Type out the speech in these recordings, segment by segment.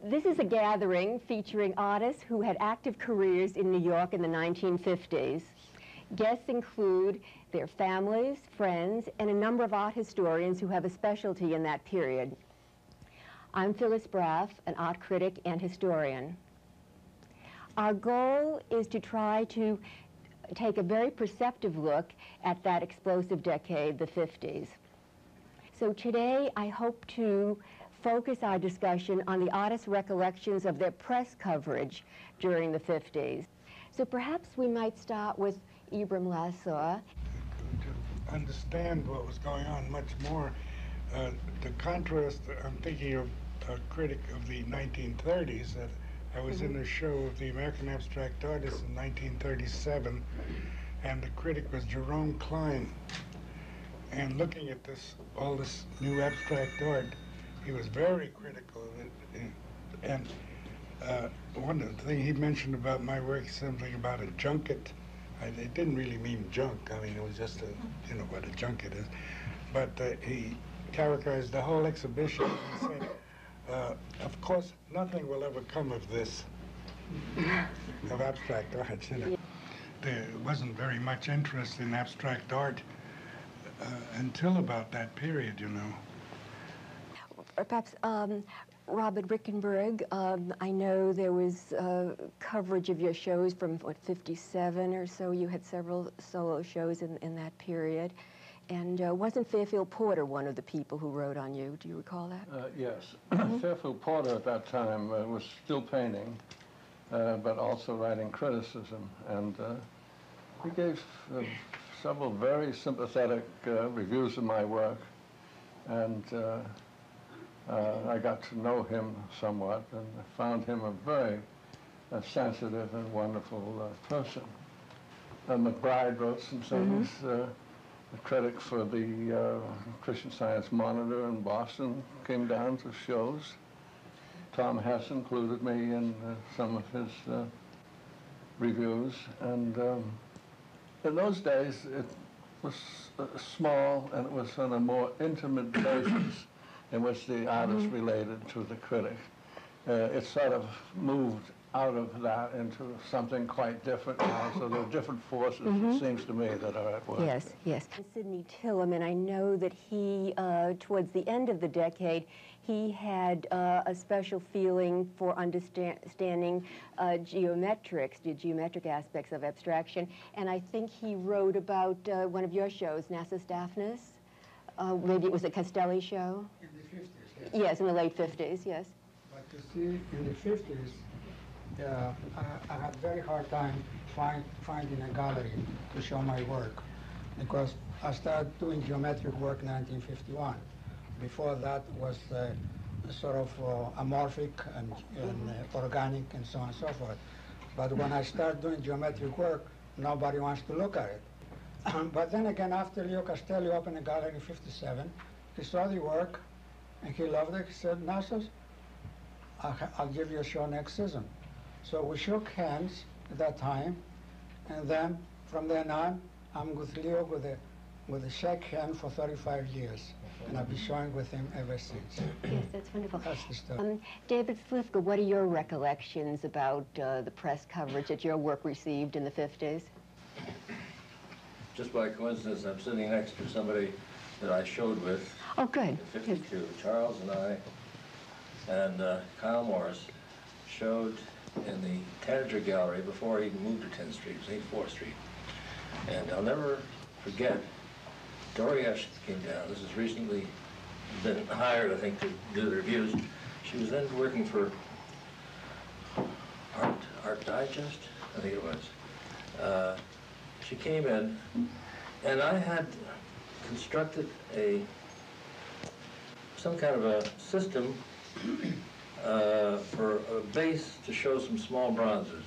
This is a gathering featuring artists who had active careers in New York in the 1950s. Guests include their families, friends, and a number of art historians who have a specialty in that period. I'm Phyllis Braff, an art critic and historian. Our goal is to try to take a very perceptive look at that explosive decade, the 50s. So today I hope to focus our discussion on the artists' recollections of their press coverage during the 50s. So perhaps we might start with Ibram Lassaw. To understand what was going on much more, the contrast, I'm thinking of a critic of the 1930s. That I was in a show of the American Abstract Artists in 1937, and the critic was Jerome Klein. And looking at this, all this new abstract art, he was very critical of it. And one of the things he mentioned about my work, something about a junket. It didn't really mean junk. I mean, it was just you know what a junket is. But he characterized the whole exhibition and said, of course, nothing will ever come of this, of abstract art. You know. There wasn't very much interest in abstract art until about that period, you know. Perhaps Robert Rickenberg, I know there was coverage of your shows from, what, 57 or so. You had several solo shows in that period. And wasn't Fairfield Porter one of the people who wrote on you? Do you recall that? Yes. Fairfield Porter at that time was still painting, but also writing criticism. And he gave several very sympathetic reviews of my work. And I got to know him somewhat, and I found him a very sensitive and wonderful person. McBride wrote some things. The critic for the Christian Science Monitor in Boston came down to shows. Tom Hess included me in some of his reviews. And in those days, it was small, and it was on a more intimate basis in which the artist related to the critic. It sort of moved out of that into something quite different now, so there are different forces, it seems to me, that are at work. Yes, yes. Sidney Tillman, I know that he, towards the end of the decade, he had a special feeling for understanding geometrics, the geometric aspects of abstraction, and I think he wrote about one of your shows, Nassus Daphnis. Maybe it was a Castelli show? In the 50s, yes. Yes, in the late 50s, yes. But you see, in the 50s, I had very hard time finding a gallery to show my work, because I started doing geometric work in 1951. Before that was sort of amorphic and organic and so on and so forth. But when I started doing geometric work, nobody wants to look at it. But then again, after Leo Castelli opened a gallery in 57, he saw the work and he loved it. He said, Nassus, I'll give you a show next season. So we shook hands at that time, and then from then on, I'm with Leo with a shake hand for 35 years, and I've been showing with him ever since. Yes, that's wonderful. That's the story. David Slifka, what are your recollections about the press coverage that your work received in the 50s? Just by coincidence, I'm sitting next to somebody that I showed with. Oh, good. In 52. Yes. Charles and I and Kyle Morris showed in the Tanager Gallery before he moved to 10th Street, it was 84th Street. And I'll never forget, Dore Ashton came down. This has recently been hired, I think, to do the reviews. She was then working for Art Digest, I think it was. She came in, and I had constructed some kind of a system for a base to show some small bronzes.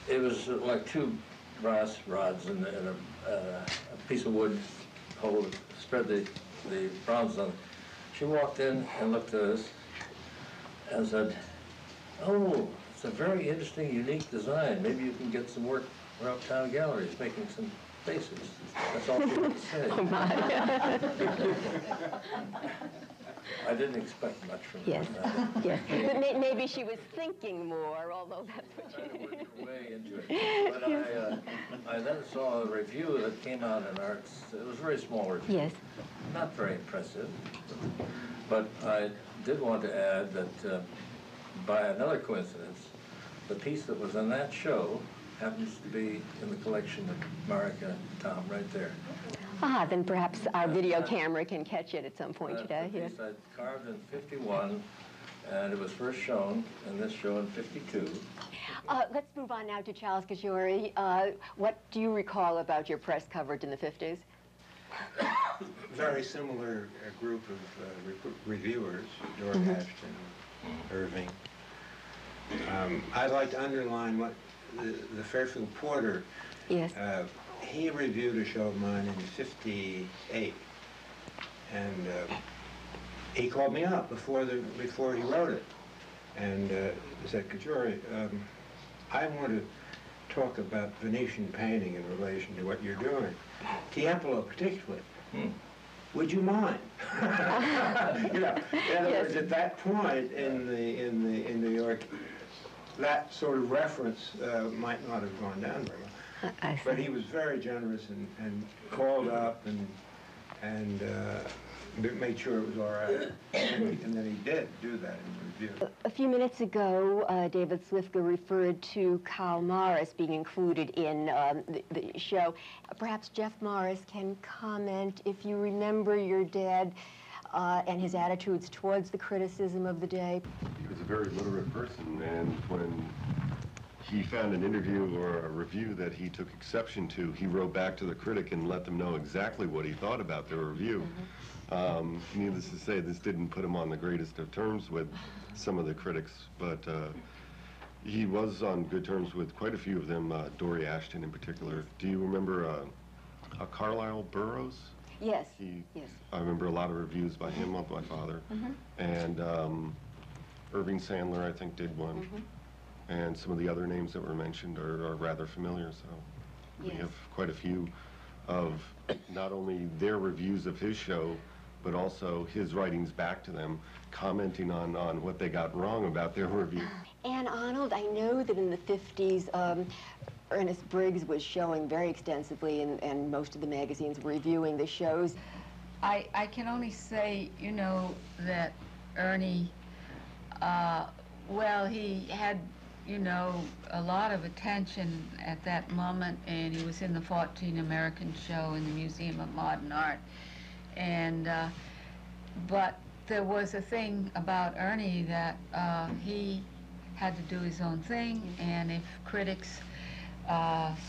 It was like two brass rods and a piece of wood hold, spread the bronze on it. She walked in and looked at us and said, "Oh, it's a very interesting, unique design. Maybe you can get some work for uptown galleries making some faces." That's all she had to say. Oh, my. I didn't expect much from Yes, her. yes. But maybe she was thinking more, although that's what Trying to you... work your way into it. But I then saw a review that came out in Arts. It was a very small review. Yes. Not very impressive. But I did want to add that by another coincidence, the piece that was in that show happens to be in the collection of Marika Tom right there. Then perhaps our video camera can catch it at some point today. The Yes. piece I carved in '51, and it was first shown in this show in '52. Let's move on now to Charles Kajori. What do you recall about your press coverage in the 50s? Very similar group of reviewers, Dore, Ashton, Irving. I'd like to underline what the Fairfield Porter, Yes. he reviewed a show of mine in '58, and he called me up before he wrote it, and said, Kajori, I want to talk about Venetian painting in relation to what you're doing, Tiepolo particularly. Would you mind? You know, in other words, at that point in New York, that sort of reference might not have gone down very well. But he was very generous and called up and made sure it was all right. And then he did do that in the review. A few minutes ago, David Slifka referred to Karl Morris being included in the show. Perhaps Jeff Morris can comment if you remember your dad and his attitudes towards the criticism of the day. He was a very literate person, and when he found an interview or a review that he took exception to, he wrote back to the critic and let them know exactly what he thought about their review. Needless to say, this didn't put him on the greatest of terms with some of the critics, but he was on good terms with quite a few of them, Dore Ashton in particular. Do you remember a Carlisle Burroughs? Yes. Yes. I remember a lot of reviews by him of my father. And Irving Sandler, I think, did one. And some of the other names that were mentioned are rather familiar, so we have quite a few of not only their reviews of his show, but also his writings back to them, commenting on what they got wrong about their review. And Arnold, I know that in the 50s, Ernest Briggs was showing very extensively, and most of the magazines were reviewing the shows. I can only say, you know, that Ernie, well, he had, you know, a lot of attention at that moment, and he was in the 14 American show in the Museum of Modern Art. And, but there was a thing about Ernie that he had to do his own thing, and if critics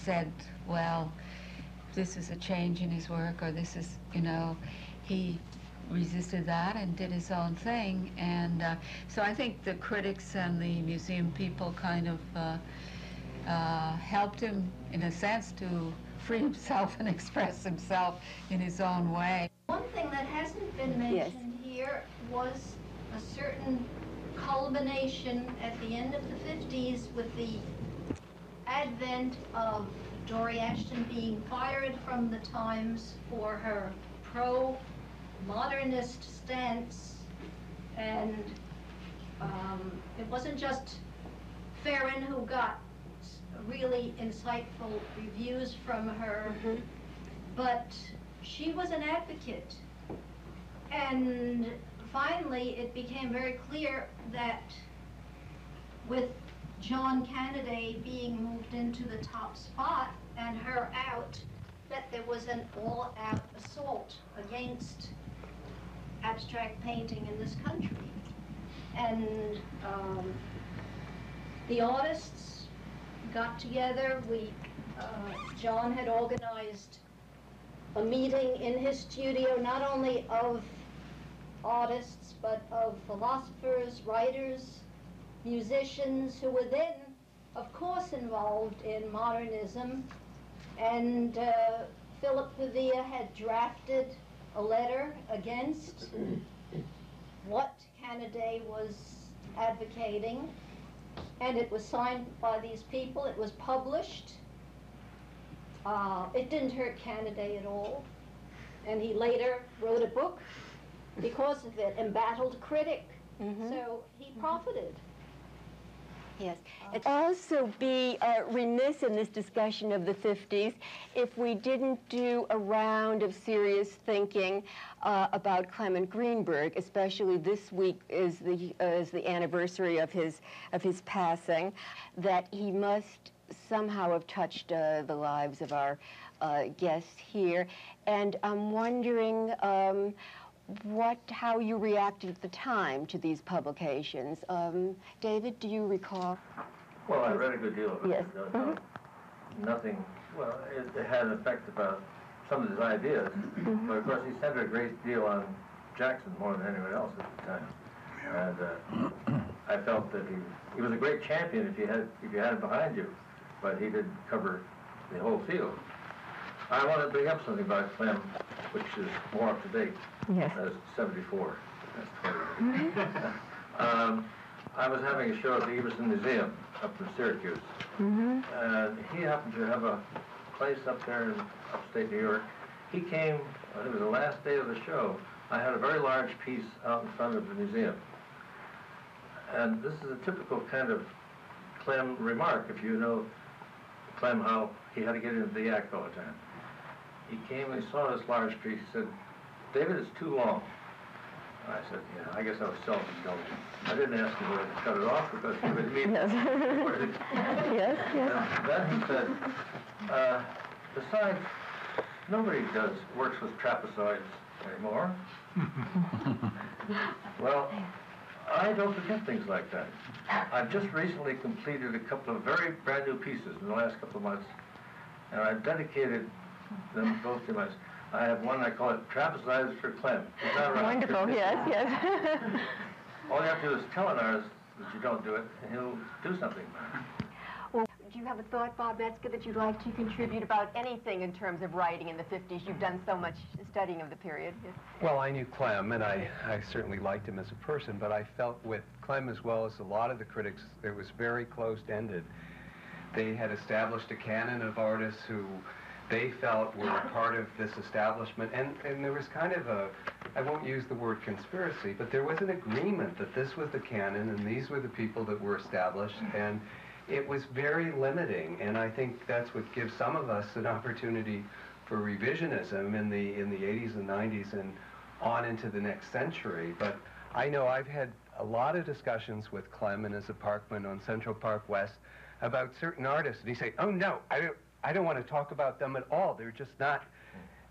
said, well, this is a change in his work, or this is, you know, he resisted that and did his own thing. And so I think the critics and the museum people kind of helped him, in a sense, to free himself and express himself in his own way. One thing that hasn't been mentioned here was a certain culmination at the end of the 50s with the advent of Dore Ashton being fired from the Times for her pro-modernist stance, and it wasn't just Farron who got really insightful reviews from her, but she was an advocate. And finally, it became very clear that with John Canaday being moved into the top spot and her out, that there was an all-out assault against abstract painting in this country. And the artists got together. John had organized a meeting in his studio, not only of artists, but of philosophers, writers, musicians who were then, of course, involved in modernism. And Philip Pavia had drafted a letter against what Canaday was advocating, and it was signed by these people. It was published. It didn't hurt Canaday at all, and he later wrote a book because of it, embattled critic. So he profited. Yes. It'd also be remiss in this discussion of the 50s if we didn't do a round of serious thinking about Clement Greenberg, especially this week is the anniversary of his passing, that he must somehow have touched the lives of our guests here. And I'm wondering how you reacted at the time to these publications. David, do you recall? Well, I read a good deal of it. Yes. Nothing, well, it had an effect about some of his ideas, but of course he centered a great deal on Jackson more than anyone else at the time. And I felt that he was a great champion if you had him behind you, but he didn't cover the whole field. I want to bring up something about Clem, which is more up to date. Yes. That's 74. That's 20. I was having a show at the Everson Museum up in Syracuse. And he happened to have a place up there in upstate New York. He came, it was the last day of the show. I had a very large piece out in front of the museum. And this is a typical kind of Clem remark, if you know Clem, how he had to get into the act all the time. He came and he saw this large piece. He said, "David, it's too long." I said, "Yeah, I guess I was self-indulgent." I didn't ask him whether to cut it off because he would immediately. Yes, yes. And then he said, "Besides, nobody works with trapezoids anymore." Well, I don't forget things like that. I've just recently completed a couple of very brand new pieces in the last couple of months, and I've dedicated them both to myself. I have one, I call it Trapezoids for Clem. Is that right? Wonderful, yes, yes. All you have to do is tell an artist that you don't do it, and he'll do something about it. Well, do you have a thought, Bob Metzger, that you'd like to contribute about anything in terms of writing in the 50s? You've done so much studying of the period. Yes. Well, I knew Clem, and I certainly liked him as a person, but I felt with Clem as well as a lot of the critics, it was very closed-ended. They had established a canon of artists who they felt were a part of this establishment, and there was kind of a, I won't use the word conspiracy, but there was an agreement that this was the canon and these were the people that were established, and it was very limiting, and I think that's what gives some of us an opportunity for revisionism in the 80s and 90s and on into the next century. But I know I've had a lot of discussions with Clem and as a parkman on Central Park West about certain artists, and he say, "Oh no, I don't want to talk about them at all. They're just not,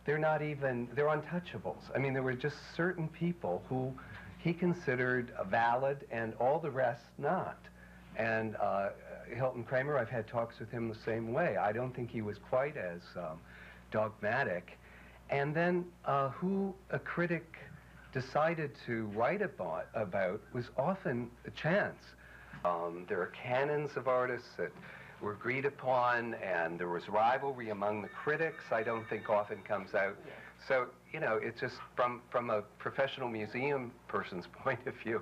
they're untouchables." I mean, there were just certain people who he considered valid and all the rest not. And Hilton Kramer, I've had talks with him the same way. I don't think he was quite as dogmatic. And then who a critic decided to write about was often a chance. There are canons of artists that were agreed upon, and there was rivalry among the critics, I don't think often comes out. So, you know, it's just from a professional museum person's point of view,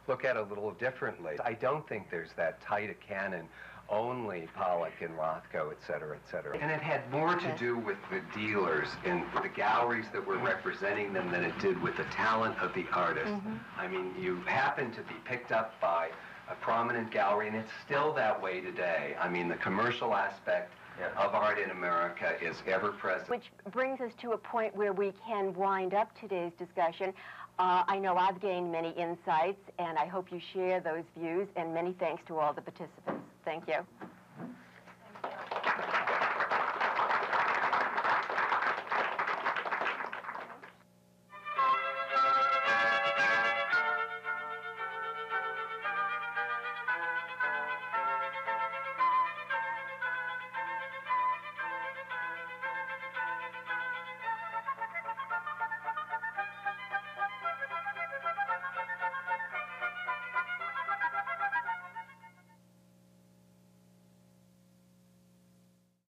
look at it a little differently. I don't think there's that tight a canon, only Pollock and Rothko, et cetera, et cetera. And it had more to do with the dealers and the galleries that were representing them than it did with the talent of the artist. I mean, you happen to be picked up by a prominent gallery, and it's still that way today. I mean, the commercial aspect of art in America is ever present. Which brings us to a point where we can wind up today's discussion. I know I've gained many insights, and I hope you share those views, and many thanks to all the participants. Thank you.